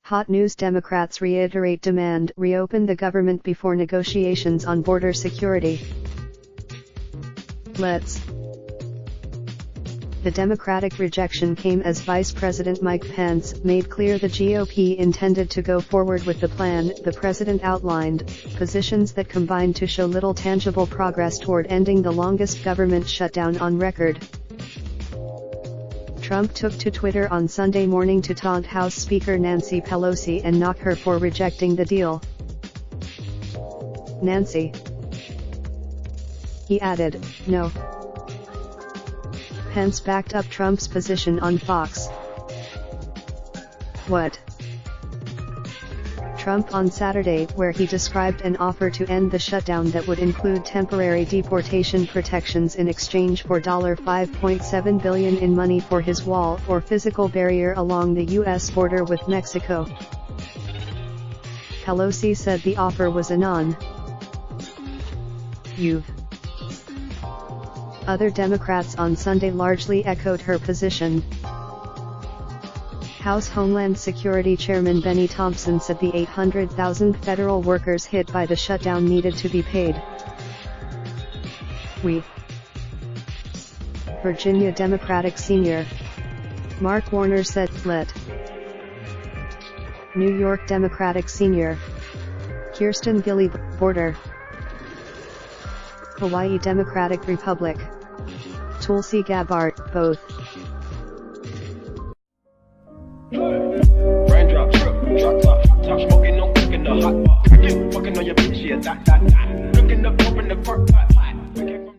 Hot news: Democrats reiterate demand, reopen the government before negotiations on border security. The Democratic rejection came as Vice President Mike Pence made clear the GOP intended to go forward with the plan. The president outlined positions that combined to show little tangible progress toward ending the longest government shutdown on record. Trump took to Twitter on Sunday morning to taunt House Speaker Nancy Pelosi and knock her for rejecting the deal. Nancy, he added, no. Pence backed up Trump's position on Fox. What? Trump on Saturday, where he described an offer to end the shutdown that would include temporary deportation protections in exchange for $5.7 billion in money for his wall or physical barrier along the U.S. border with Mexico. Pelosi said the offer was a non-you've. Other Democrats on Sunday largely echoed her position. House Homeland Security Chairman Benny Thompson said the 800,000 federal workers hit by the shutdown needed to be paid. Virginia Democratic Senior Mark Warner said, let. New York Democratic Senior Kirsten Gilly, border. Hawaii Democratic Republic Tulsi Gabbard, both. Raindrop, drop top, smoking, no cooking the hot pot. Fucking on your bitch, yeah, that. Looking up, open the park, pot.